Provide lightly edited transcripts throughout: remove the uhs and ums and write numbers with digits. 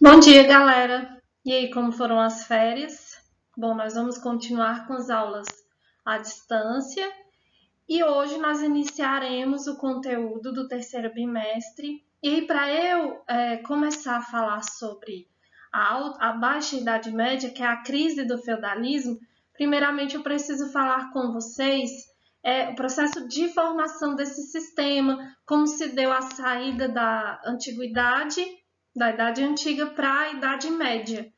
Bom dia, galera! E aí, como foram as férias? Bom, nós vamos continuar com as aulas à distância e hoje nós iniciaremos o conteúdo do terceiro bimestre. E aí, para eu começar a falar sobre a Baixa Idade Média, que é a crise do feudalismo, primeiramente eu preciso falar com vocês o processo de formação desse sistema, como se deu a saída da antiguidade, da Idade Antiga para a Idade Média.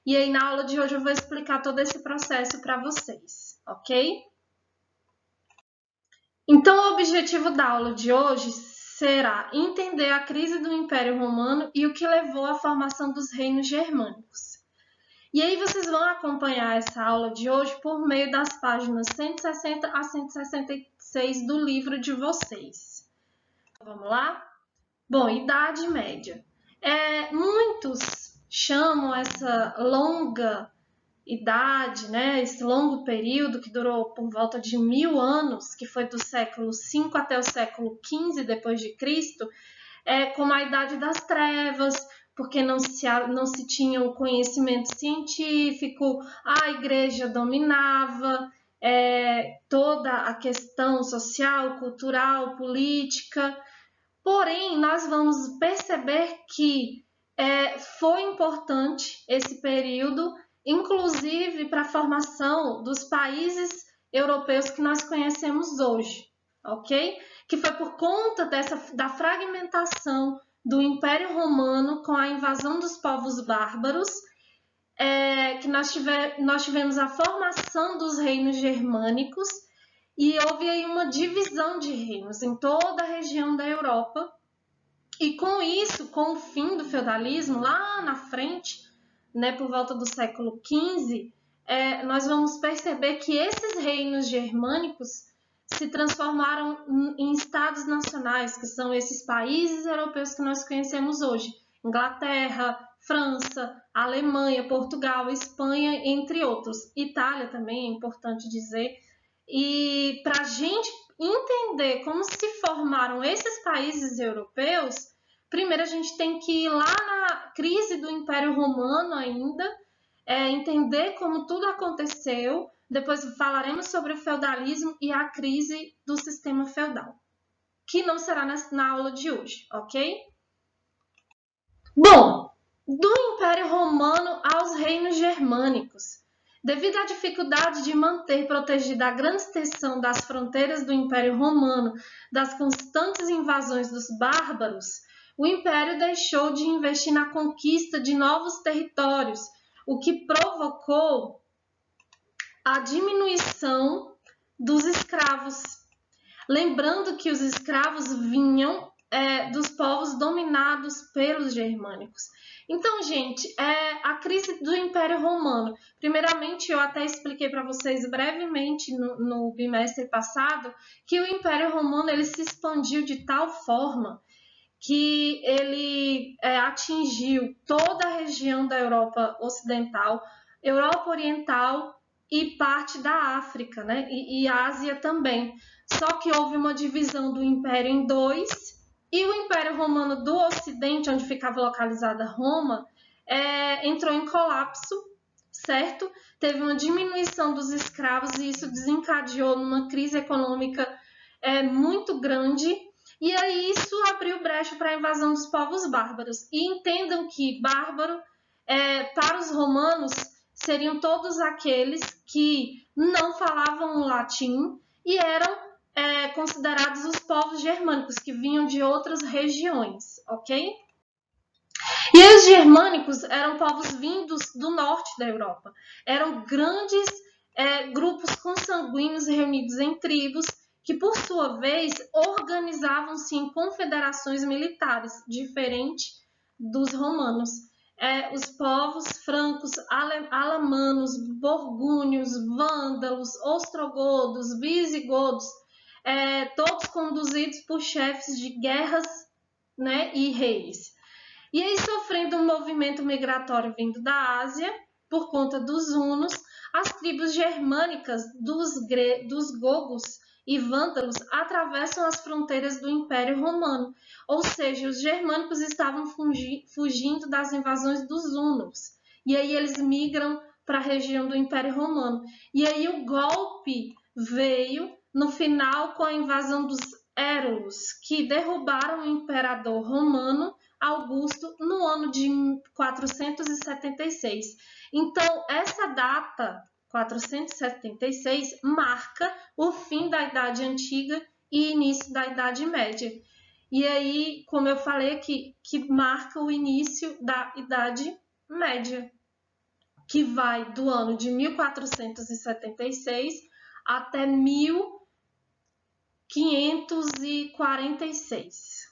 E aí, na aula de hoje, eu vou explicar todo esse processo para vocês, ok? Então, o objetivo da aula de hoje será entender a crise do Império Romano e o que levou à formação dos reinos germânicos. E aí, vocês vão acompanhar essa aula de hoje por meio das páginas 160 a 166 do livro de vocês. Vamos lá? Bom, Idade Média. Muitos chamam essa longa idade, né, esse longo período que durou por volta de 1000 anos, que foi do século V até o século XV depois de Cristo, como a Idade das Trevas, porque não se tinha o conhecimento científico, a igreja dominava toda a questão social, cultural, política. Porém, nós vamos perceber que foi importante esse período, inclusive para a formação dos países europeus que nós conhecemos hoje, ok? Que foi por conta da fragmentação do Império Romano com a invasão dos povos bárbaros, que nós tivemos a formação dos reinos germânicos e houve aí uma divisão de reinos em toda a região da Europa. E com isso, com o fim do feudalismo, lá na frente, né, por volta do século XV, nós vamos perceber que esses reinos germânicos se transformaram em estados nacionais, que são esses países europeus que nós conhecemos hoje. Inglaterra, França, Alemanha, Portugal, Espanha, entre outros. Itália também é importante dizer. E para a gente entender como se formaram esses países europeus, primeiro a gente tem que ir lá na crise do Império Romano ainda, entender como tudo aconteceu, depois falaremos sobre o feudalismo e a crise do sistema feudal, que não será na aula de hoje, ok? Bom, do Império Romano aos reinos germânicos. Devido à dificuldade de manter protegida a grande extensão das fronteiras do Império Romano das constantes invasões dos bárbaros, o Império deixou de investir na conquista de novos territórios, o que provocou a diminuição dos escravos. Lembrando que os escravos vinham dos povos dominados pelos germânicos. Então, gente, a crise do Império Romano. Primeiramente, eu até expliquei para vocês brevemente no bimestre passado que o Império Romano ele se expandiu de tal forma que ele atingiu toda a região da Europa Ocidental, Europa Oriental e parte da África, né? E Ásia também. Só que houve uma divisão do Império em dois, e o Império Romano do Ocidente, onde ficava localizada Roma, entrou em colapso, certo? Teve uma diminuição dos escravos e isso desencadeou numa crise econômica muito grande. E aí isso abriu brecha para a invasão dos povos bárbaros. E entendam que bárbaro, para os romanos, seriam todos aqueles que não falavam latim e eram considerados os povos germânicos, que vinham de outras regiões, ok? E os germânicos eram povos vindos do norte da Europa. Eram grandes grupos consanguíneos reunidos em tribos que, por sua vez, organizavam-se em confederações militares, diferente dos romanos. Os povos francos, alamanos, borgúnios, vândalos, ostrogodos, visigodos, todos conduzidos por chefes de guerras, né, e reis. E aí, sofrendo um movimento migratório vindo da Ásia, por conta dos hunos, as tribos germânicas dos gogos e vândalos atravessam as fronteiras do Império Romano, ou seja, os germânicos estavam fugindo das invasões dos hunos, e aí eles migram para a região do Império Romano. E aí o golpe veio no final com a invasão dos Érulos, que derrubaram o imperador romano Augusto no ano de 476. Então, essa data, 476, marca o fim da Idade Antiga e início da Idade Média. E aí, como eu falei aqui, que marca o início da Idade Média, que vai do ano de 1476 até 1546.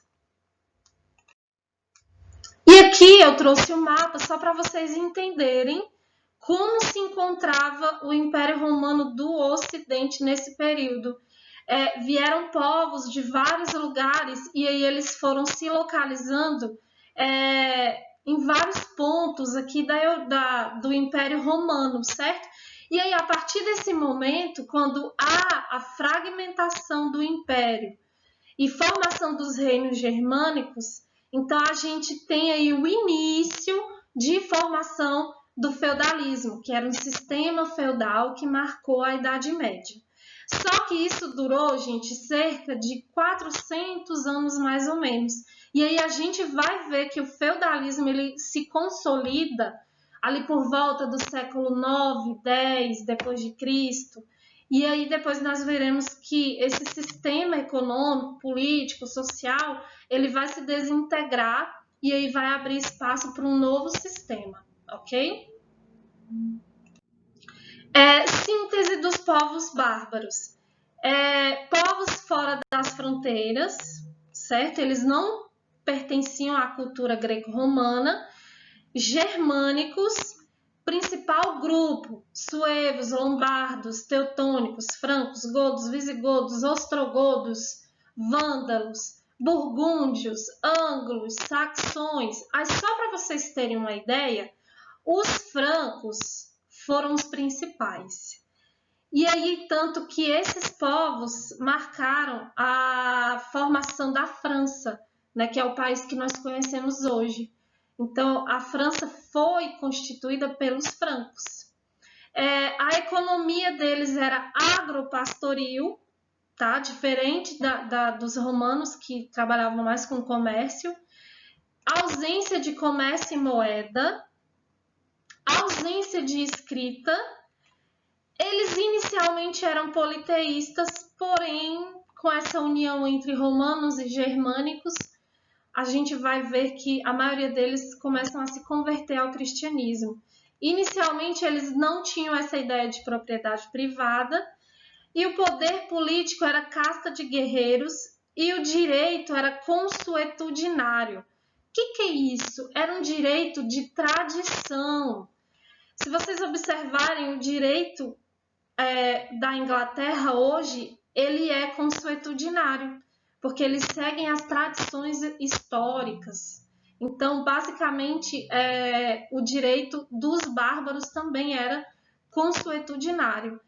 E aqui eu trouxe o mapa só para vocês entenderem como se encontrava o Império Romano do Ocidente nesse período. Vieram povos de vários lugares e aí eles foram se localizando em vários pontos aqui do Império Romano, certo? E aí, a partir desse momento, quando há a fragmentação do Império e formação dos reinos germânicos, então a gente tem aí o início de formação do feudalismo, que era um sistema feudal que marcou a Idade Média. Só que isso durou, gente, cerca de 400 anos mais ou menos. E aí a gente vai ver que o feudalismo ele se consolida ali por volta do século 9, 10 depois de Cristo. E aí depois nós veremos que esse sistema econômico, político, social, ele vai se desintegrar e aí vai abrir espaço para um novo sistema, ok? Síntese dos povos bárbaros. Povos fora das fronteiras, certo? Eles não pertenciam à cultura greco-romana. Germânicos, principal grupo, suevos, lombardos, teutônicos, francos, godos, visigodos, ostrogodos, vândalos, burgúndios, ângulos, saxões. Aí só para vocês terem uma ideia, os francos foram os principais. E aí, tanto que esses povos marcaram a formação da França, né, que é o país que nós conhecemos hoje. Então, a França foi constituída pelos francos. A economia deles era agropastoril, tá? Diferente dos romanos, que trabalhavam mais com comércio. Ausência de comércio e moeda, ausência de escrita. Eles inicialmente eram politeístas, porém, com essa união entre romanos e germânicos, a gente vai ver que a maioria deles começam a se converter ao cristianismo. Inicialmente, eles não tinham essa ideia de propriedade privada e o poder político era casta de guerreiros e o direito era consuetudinário. O que é isso? Era um direito de tradição. Se vocês observarem o direito da Inglaterra hoje, ele é consuetudinário, porque eles seguem as tradições históricas. Então, basicamente, o direito dos bárbaros também era consuetudinário.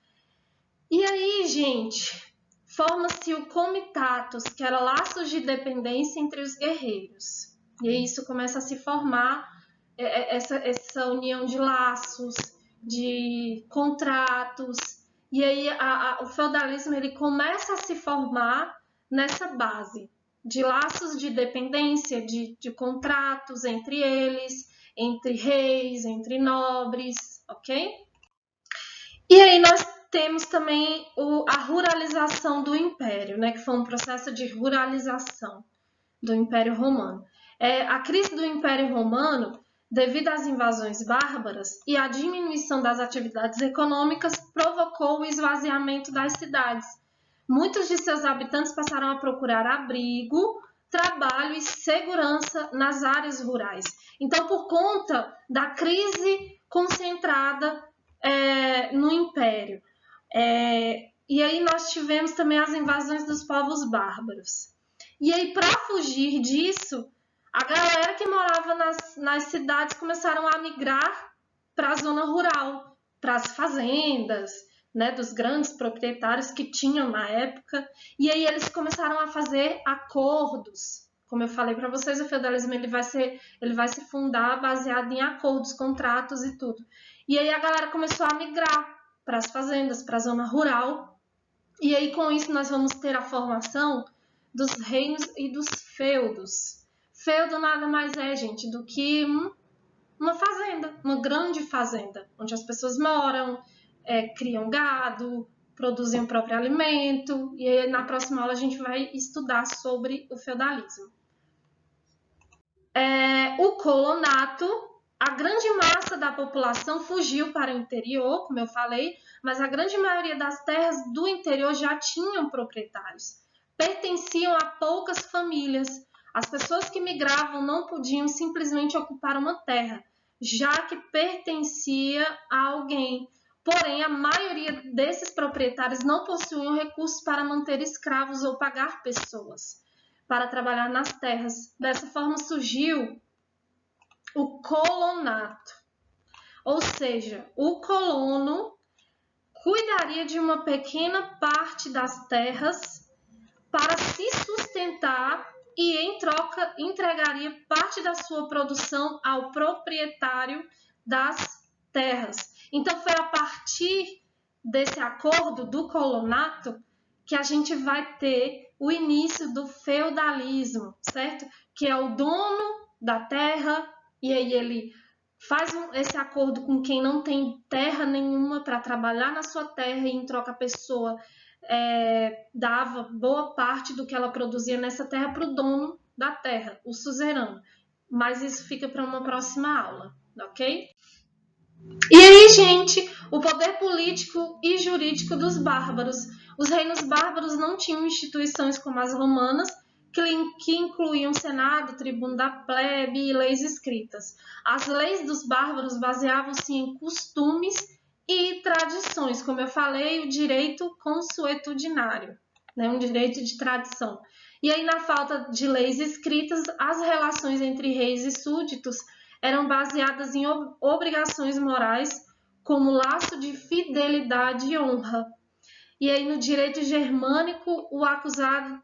E aí, gente, forma-se o comitatus, que era laços de dependência entre os guerreiros. E aí isso começa a se formar, essa união de laços, de contratos. E aí o feudalismo ele começa a se formar nessa base de laços de dependência, de contratos entre eles, entre reis, entre nobres, ok? E aí nós temos também a ruralização do Império, né, que foi um processo de ruralização do Império Romano. A crise do Império Romano, devido às invasões bárbaras e à diminuição das atividades econômicas, provocou o esvaziamento das cidades. Muitos de seus habitantes passaram a procurar abrigo, trabalho e segurança nas áreas rurais. Então, por conta da crise concentrada no Império. E aí nós tivemos também as invasões dos povos bárbaros. E aí, para fugir disso, a galera que morava nas cidades começaram a migrar para a zona rural, para as fazendas, né, dos grandes proprietários que tinham na época, e aí eles começaram a fazer acordos. Como eu falei para vocês, o feudalismo ele vai se fundar baseado em acordos, contratos e tudo. E aí a galera começou a migrar para as fazendas, para a zona rural, e aí com isso nós vamos ter a formação dos reinos e dos feudos. Feudo nada mais é, gente, do que uma fazenda, uma grande fazenda, onde as pessoas moram, criam gado, produzem o próprio alimento, e aí, na próxima aula a gente vai estudar sobre o feudalismo. O colonato, a grande massa da população fugiu para o interior, como eu falei, mas a grande maioria das terras do interior já tinham proprietários, pertenciam a poucas famílias. As pessoas que migravam não podiam simplesmente ocupar uma terra, já que pertencia a alguém. Porém, a maioria desses proprietários não possuíam recursos para manter escravos ou pagar pessoas para trabalhar nas terras. Dessa forma surgiu o colonato, ou seja, o colono cuidaria de uma pequena parte das terras para se sustentar e, em troca, entregaria parte da sua produção ao proprietário das terras. Então, foi a partir desse acordo do colonato que a gente vai ter o início do feudalismo, certo? Que é o dono da terra, e aí ele faz esse acordo com quem não tem terra nenhuma para trabalhar na sua terra, e em troca a pessoa dava boa parte do que ela produzia nessa terra para o dono da terra, o suzerano. Mas isso fica para uma próxima aula, ok? E aí, gente, o poder político e jurídico dos bárbaros. Os reinos bárbaros não tinham instituições como as romanas, que incluíam senado, tribuno da plebe e leis escritas. As leis dos bárbaros baseavam-se em costumes e tradições, como eu falei, o direito consuetudinário, né, um direito de tradição. E aí, na falta de leis escritas, as relações entre reis e súditos eram baseadas em obrigações morais, como laço de fidelidade e honra. E aí, no direito germânico, o acusado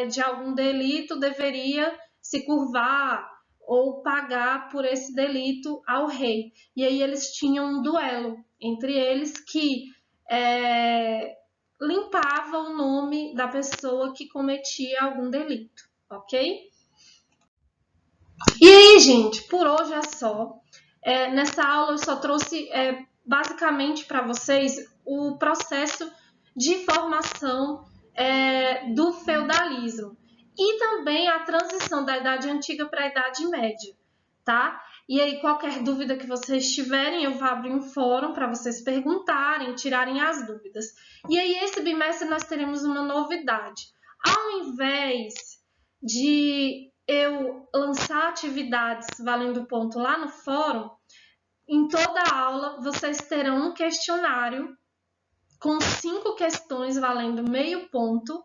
de algum delito deveria se curvar ou pagar por esse delito ao rei. E aí eles tinham um duelo entre eles que limpava o nome da pessoa que cometia algum delito, ok? E aí, gente, por hoje é só. Nessa aula eu só trouxe basicamente para vocês o processo de formação do feudalismo e também a transição da Idade Antiga para a Idade Média, tá? E aí, qualquer dúvida que vocês tiverem, eu vou abrir um fórum para vocês perguntarem, tirarem as dúvidas. E aí, esse bimestre nós teremos uma novidade. Ao invés de eu lançar atividades valendo ponto lá no fórum, em toda a aula vocês terão um questionário com 5 questões valendo meio ponto,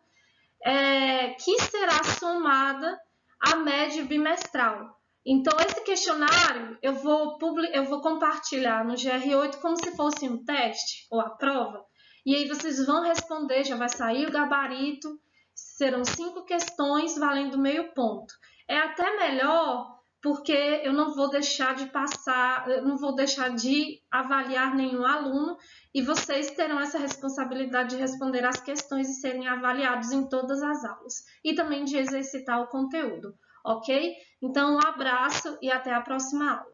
que será somada à média bimestral. Então, esse questionário eu vou compartilhar no GR8 como se fosse um teste ou a prova, e aí vocês vão responder, já vai sair o gabarito, serão 5 questões valendo meio ponto. É até melhor porque eu não vou deixar de passar, eu não vou deixar de avaliar nenhum aluno, e vocês terão essa responsabilidade de responder as questões e serem avaliados em todas as aulas, e também de exercitar o conteúdo, ok? Então, um abraço e até a próxima aula.